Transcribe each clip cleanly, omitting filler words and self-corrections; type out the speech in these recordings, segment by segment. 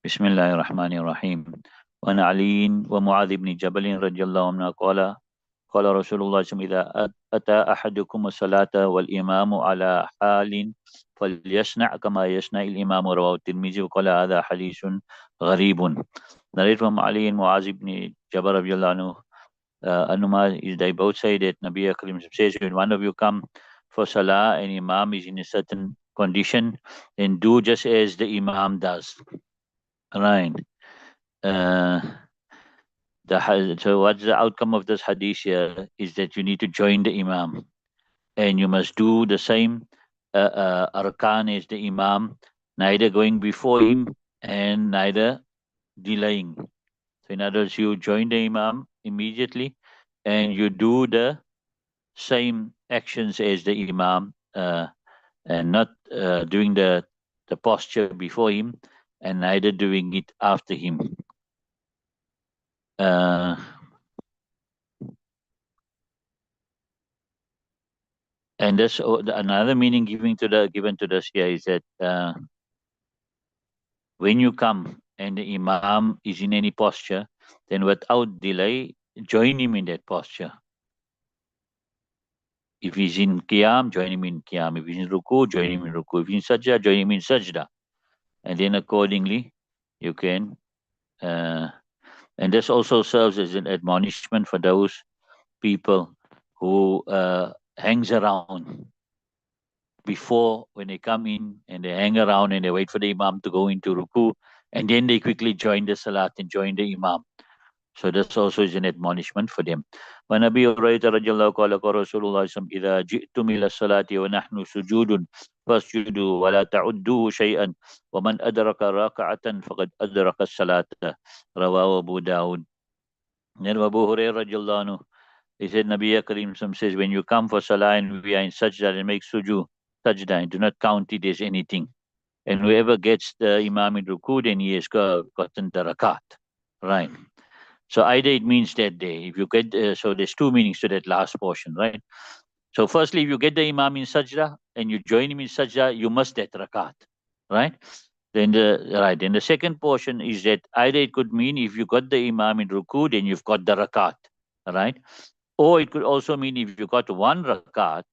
بسم الله الرحمن الرحيم. وعن علي ومعاذ بن جبل رضي الله عنه قال رسول الله صلى الله عليه وسلم: إذا أتى أحدكم الصلاة والإمام على حال فليصنع كما يصنع الإمام. رواه الترمذي وقال هذا حديث غريب. Narrated from Ali and Muaz ibn Jabal radiallahu anhu, Anuma is they both say that Nabi Karim says, when one of you come for Salah and Imam is in a certain condition, then do just as the Imam does. Right. Uh, so what's the outcome of this hadith here is that you need to join the Imam and you must do the same arkan as the Imam, neither going before him and neither delaying. So in other words, you join the Imam immediately and you do the same actions as the Imam, and not doing the posture before him and neither doing it after him. And this another meaning given to this here is that when you come and the Imam is in any posture, then without delay, join him in that posture. If he's in Qiyam, join him in Qiyam. If he's in Ruku, join him in Ruku. If he's in Sajda, join him in Sajda. And then accordingly, you can. And this also serves as an admonishment for those people who hangs around before when they come in and they hang around and they wait for the Imam to go into Ruku and then they quickly join the Salat and join the Imam. So this also is an admonishment for them. When Abi Hurairah radiallahu anhu qala Rasulullah sallam idha ji'tum ila salati wa nahnu sujudun fasjudu wa la ta'uddu shay'an wa man adraka raka'atan faqad adraka salata. Rawahu Abu Dawud. Then Abu Hurairah radiallahu anhu, he said, Nabi Karim says, when you come for Salah and we are in sajda and make sujood, sajda, and do not count it as anything. And whoever gets the Imam in Ruku, then he has gotten the rakat. Right. So either it means that day. If you get, so there's two meanings to that last portion, right? So firstly, if you get the Imam in sajda and you join him in sajda, you must that rakat. Right? Then the second portion is that either it could mean if you got the Imam in Ruku, then you've got the rakat. Right? Or it could also mean if you got one rakat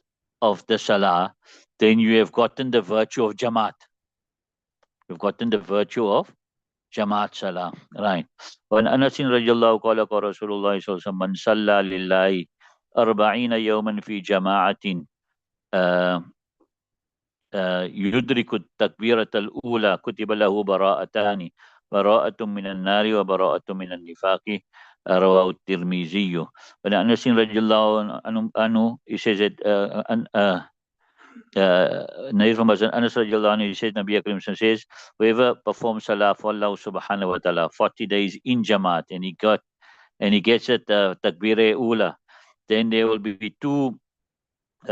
of the salah, then you have gotten the virtue of jamaat. You've gotten the virtue of jamaat salah. Right. When Anas radiallahu qala qala Rasulullah sallallahu alaihi wasallam man salla lillahi arba'ina yawman fi jama'atin يدرك التكبيرة الأولى كتب له براءتان براءة من النار وبراءة من النفاق. رواه الترمذي. When Anas radiallahu anhu, he says that Nair from Anas radiallahu anhu, he says, Nabi Akram says, whoever performs salah for Allah subhanahu wa ta'ala 40 days in Jamaat and he gets it takbir ula, then there will be two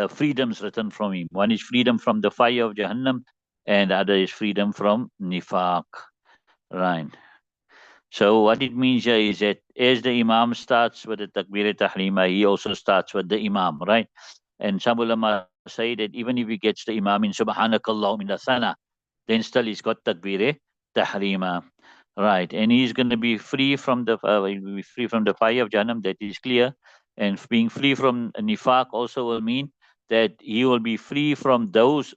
freedoms written from him. One is freedom from the fire of Jahannam and the other is freedom from nifaq. Right. So what it means here is that as the Imam starts with the takbir tahrima, he also starts with the Imam, right? And some ulama say that even if he gets the Imam in Subhanakallah min Thana, then still he's got takbir tahrima, right? And he's going to be free from the fire of Jahannam. That is clear. And being free from nifaq also will mean that he will be free from those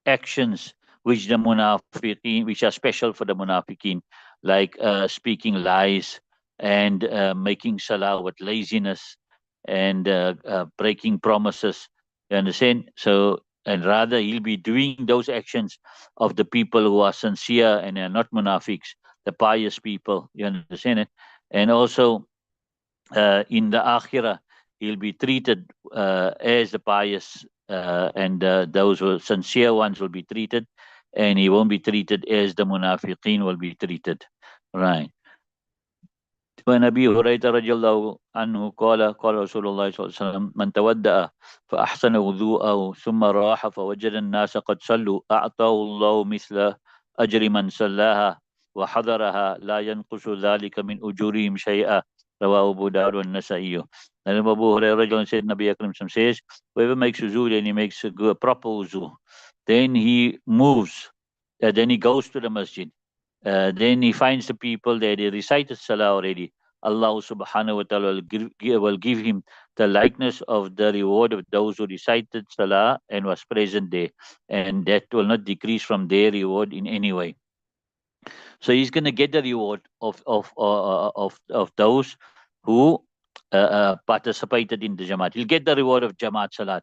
actions which the munafiqeen, which are special for the munafiqeen, like speaking lies and making salah with laziness and breaking promises. You understand? So, and rather he'll be doing those actions of the people who are sincere and are not munafiqs, the pious people. You understand it? And also in the akhirah, he'll be treated as the pious and those who are sincere ones will be treated, and he won't be treated as the munafiqeen will be treated. Right. وعن أبي هريرة رضي الله عنه قال رسول الله صلى الله عليه وسلم من تودأ فأحسن وضوءه ثم راح فوجد الناس قد صلوا أعطاه الله مثل أجر من صلاها وحضرها لا ينقص ذلك من أجورهم شيئا. رواه أبو داود والنسائي. And Abu Hurairah said, Nabi Akram says, whoever makes wuzu and he makes a proper wuzu, then he moves, then he goes to the masjid Then he finds the people there, they recited Salah already. Allah subhanahu wa ta'ala will give him the likeness of the reward of those who recited Salah and was present there. And that will not decrease from their reward in any way. So he's going to get the reward of those who participated in the Jamaat. He'll get the reward of Jamaat Salat,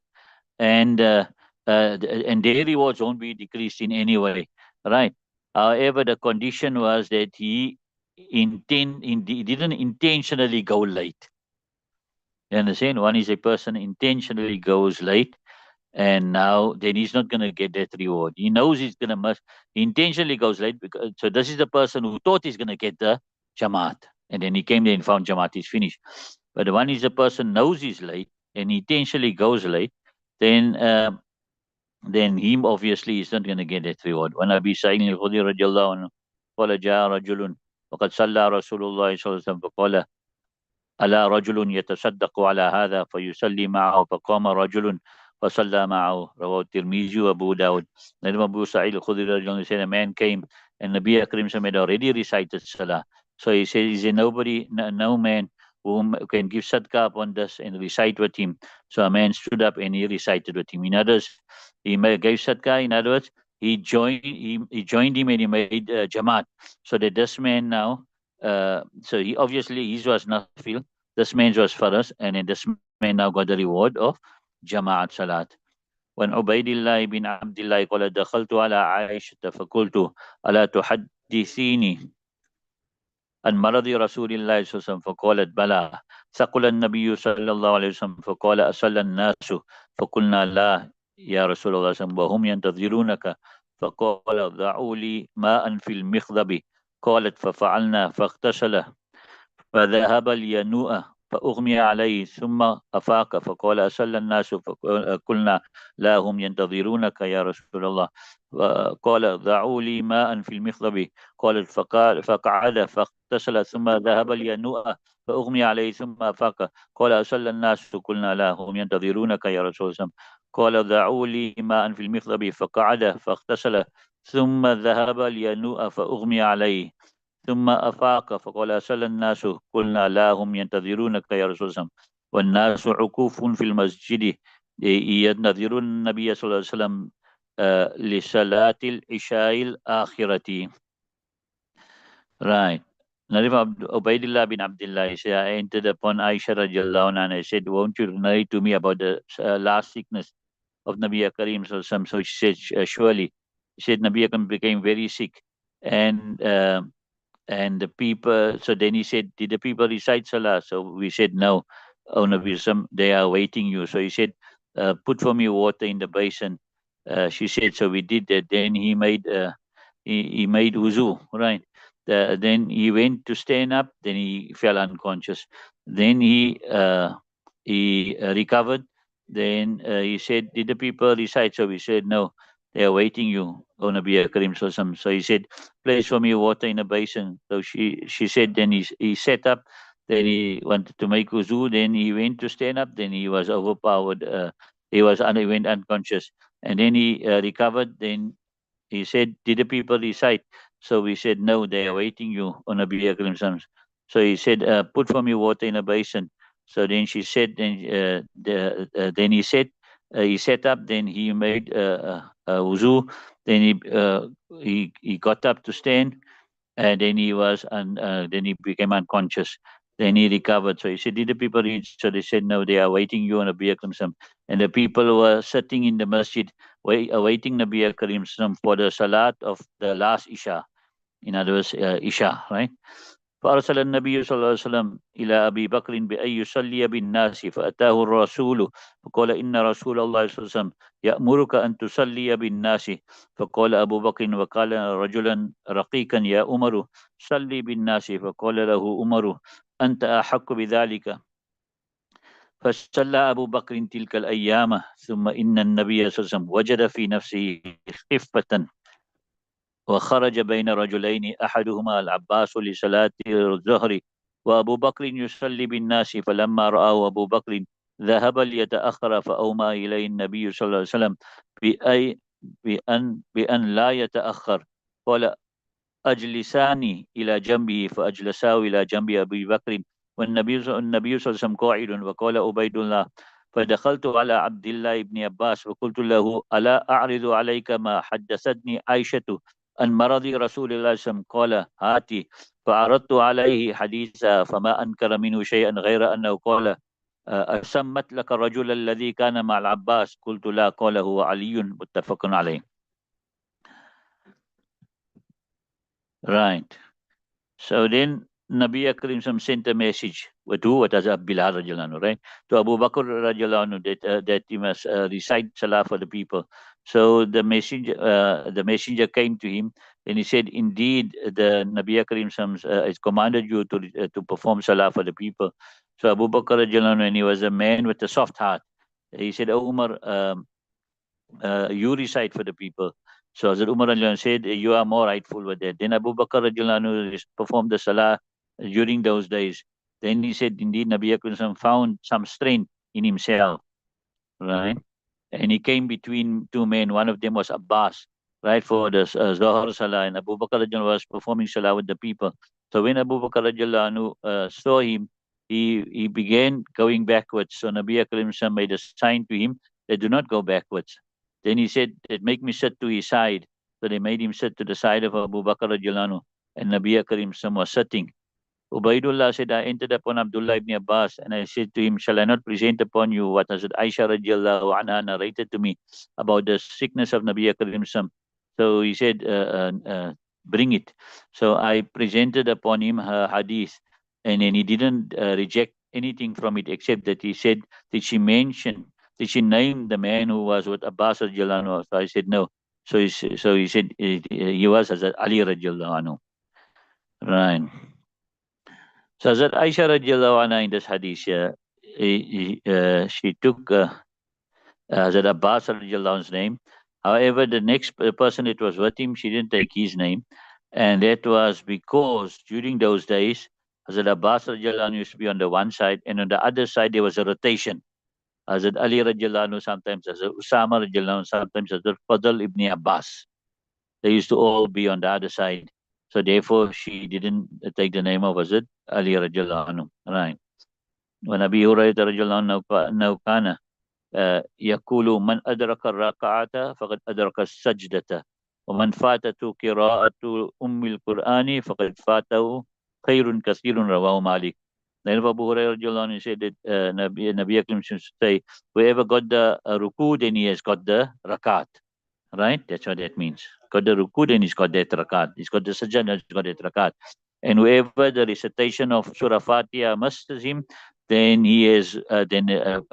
and and their rewards won't be decreased in any way, right? However, the condition was that he didn't intentionally go late. You understand? One is a person intentionally goes late, and now then he's not going to get that reward. He knows he's going to must. He intentionally goes late because so this is the person who thought he's going to get the Jamaat, and then he came there and found Jamaat is finished. But the one is the person knows he's late and he intentionally goes late, then him obviously is not going to get that reward. When Abi Sa'id al-Khudri radiallahu anhu قال جاء رجل وقد صلى رسول الله صلى الله عليه وسلم فقال ألا رجل يتصدق على هذا فيصلي معه فقام رجل فصلى معه رواه الترمذي وأبو داود. Then Abu Sa'id al-Khudri said a man came and Nabi Akram had already recited Salah. So he said, is there nobody, no man who can give sadaqah upon this and recite with him? So a man stood up and he recited with him. In others, he gave sadaqah. In other words, he joined him and he made Jamaat. So that this man now, so he obviously his was nafil, this man's was faras, and then this man now got the reward of Jama'at Salat. When Ubaidillah bin Abdullah قال دخلت على عائشة فقلت ألا تحدثيني عن مرض رسول الله صلى الله عليه وسلم فقالت بلى ثقل النبي صلى الله عليه وسلم فقال أصلى الناس فقلنا لا يا رسول الله صلى الله عليه وسلم وهم ينتظرونك فقال ضعوا لي ماء في المخضب قالت ففعلنا فاغتسل فذهب لينوء فأغمي عليه ثم أفاق فقال أصلى الناس فقلنا لا هم ينتظرونك يا رسول الله قال ضعوا لي ماء في المخضب قال فقعد فاغتسل ثم ذهب لينوء فأغمي عليه ثم أفاق قال أصلى الناس قلنا لا هم ينتظرونك يا رسول الله قال ضعوا لي ماء في المخضب فقعد فاغتسل ثم ذهب لينوء فأغمي عليه ثم أفاق فقال أصلى الناس قلنا لا هم ينتظرونك يا رسول الله والناس عكوف في المسجد ينتظرون النبي صلى الله عليه وسلم لصلاة العشاء الآخرة. Right. Narif Ubaidillah bin Abdullah said, I entered upon Aisha radiallahu anha and I said, won't you narrate to me about the last sickness of Nabi Karim? So she said, surely. She said, Nabi Karim became very sick. And the people, so then he said, did the people recite Salah? So we said, no. Oh, Nabi, they are waiting you. So he said, put for me water in the basin. She said, so we did that. Then he made wuzu, right? Then he went to stand up. Then he fell unconscious. Then he recovered. Then he said, did the people recite? So we said, no. They are waiting you, O Nabi Karim. So he said, place for me water in a basin. So she said, then he sat up, then he wanted to make wuzu, then he went to stand up, then he was overpowered, he went unconscious. And then he recovered, then he said, did the people recite? So we said, no, they are waiting you, O Nabi Karim. So he said, put for me water in a basin. So then she said, then he said, he sat up, then he made wuzu, then he got up to stand, and then then he became unconscious. Then he recovered. So he said, did the people read? So they said, no, they are waiting you on Nabi Akram. And the people were sitting in the masjid, awaiting Nabi Akram for the salat of the last Isha. In other words, Isha, right? فأرسل النبي صلى الله عليه وسلم إلى أبي بكر بأن يصلي بالناس فأتاه الرسول فقال إن رسول الله صلى الله عليه وسلم يأمرك أن تصلي بالناس فقال أبو بكر وقال رجلا رقيقا يا عمر صلي بالناس فقال له عمر أنت أحق بذلك فصلى أبو بكر تلك الأيام ثم إن النبي صلى الله عليه وسلم وجد في نفسه خفة وخرج بين رجلين أحدهما العباس لصلاة الظهر وأبو بكر يصلي بالناس فلما رآه أبو بكر ذهب ليتأخر فأومى إليه النبي صلى الله عليه وسلم بأن لا يتأخر قال أجلساني إلى جنبه فأجلساه إلى جنب أبي بكر والنبي صلى الله عليه وسلم قاعد وقال عبيد الله فدخلت على عبد الله بن عباس وقلت له ألا أعرض عليك ما حدثتني عائشة عن مرض رسول الله صلى الله عليه وسلم قال هاتي فعرضت عليه حديثا فما أنكر منه شيئا غير أنه قال أسمت لك الرجل الذي كان مع العباس قلت لا قال هو علي متفق عليه. Right. So then Nabi Akram sent a message with who? What was Bilal radiallahu anhu, right? To Abu Bakr radiallahu anhu that he must recite salah for the people. So the messenger came to him and he said, indeed, the Nabi Akram has commanded you to perform salah for the people. So Abu Bakr radiallahu anhu, and he was a man with a soft heart. He said, oh Umar, you recite for the people. So Hazrat Umar radiallahu anhu said, you are more rightful with that. Then Abu Bakr radiallahu anhu performed the salah during those days. Then he said, indeed, Nabi Akram found some strength in himself, right? And he came between two men. One of them was Abbas, right, for the Zohar Salah, and Abu Bakr radiallahu anhu was performing Salah with the people. So when Abu Bakr radiallahu anhu saw him, he began going backwards. So Nabi Akram made a sign to him that do not go backwards. Then he said, that make me sit to his side. So they made him sit to the side of Abu Bakr radiallahu anhu, and Nabi Akram was sitting. Ubaidullah said, I entered upon Abdullah ibn Abbas and I said to him, shall I not present upon you what Hazrat Aisha radiallahu anha narrated to me about the sickness of Nabi Akram? So he said, bring it. So I presented upon him her hadith, and then he didn't reject anything from it except that he said, did she name the man who was with Abbas radiallahu anhu? So I said, no. So he said, he was Hazrat Ali radiallahu anhu. Right. So Hazrat Aisha radiallahu anha in this hadith, she took Hazrat Abbas radiallahu anhu's name. However, the next person that was with him, she didn't take his name. And that was because during those days, Hazrat Abbas radiallahu anhu used to be on the one side, and on the other side there was a rotation. Hazrat Ali radiallahu anhu, sometimes Hazrat Usama radiallahu anhu, sometimes Hazrat Fadl ibn Abbas. They used to all be on the other side. So therefore, she didn't take the name of Hazrat Ali radiallahu anhu. Right. When Abi Hurairah radiallahu anhu kana يقول من أدرك الركعة فقد أدرك السجدة ومن فاتته قراءة أم القرآن فقد فاته خير كثير رواه مالك. Then Abu Hurairah radiallahu anhu said that Nabi Akram should say, whoever got the ruku, then he has got the rakat. Right? That's what that means. Got the ruku, then he's got that rakat. He's got the sajjad, he's got that rakat. And whoever the recitation of Surah Fatiha musters him, then he is then a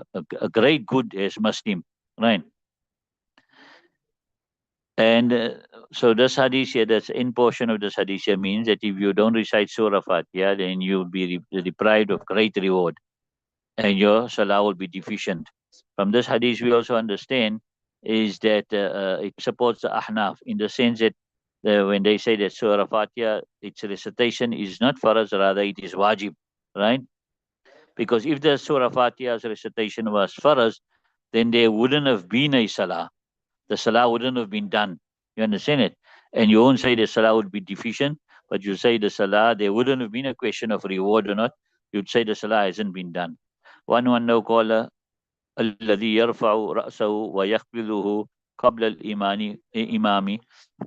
great good has must him. Right? And so this hadith here, that's in portion of this hadith here means that if you don't recite Surah Fatiha, then you will be deprived of great reward, and your salah will be deficient. From this hadith, we also understand is that it supports the Ahnaf in the sense that when they say that Surah Fatiha, its recitation is not faraz, rather it is wajib, right? Because if the Surah Fatiha's recitation was faraz, then there wouldn't have been a salah. The salah wouldn't have been done. You understand it? And you won't say the salah would be deficient, but you say the salah, there wouldn't have been a question of reward or not. You'd say the salah hasn't been done. One no caller الذي يرفع رأسه ويخفضه قبل الإمام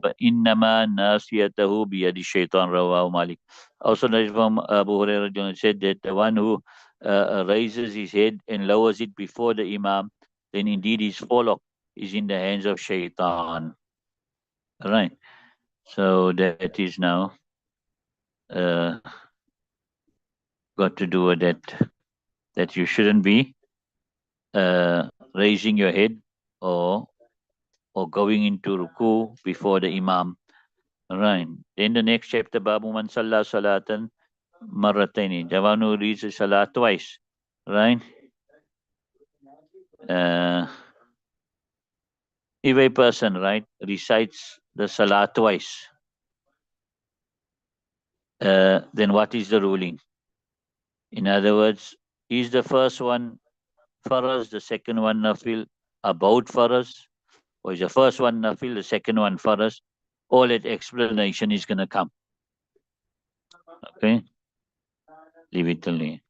فإنما ناسيته بيد الشيطان رواه مالك. Also that from Abu Hurairah said that the one who raises his head and lowers it before the Imam, then indeed his forelock is in the hands of Shaitan. All right. So that is now got to do with that you shouldn't be raising your head or going into ruku before the Imam. Right. Then the next chapter, Babu Man Salla Salatan Marataini. Javanu reads the Salah twice. Right? If a person, right, recites the Salah twice, then what is the ruling? In other words, is the first one faraz, the second one nafil, about faraz? Or is the first one nafil, the second one faraz? all that explanation is going to come. Okay? Leave it to me.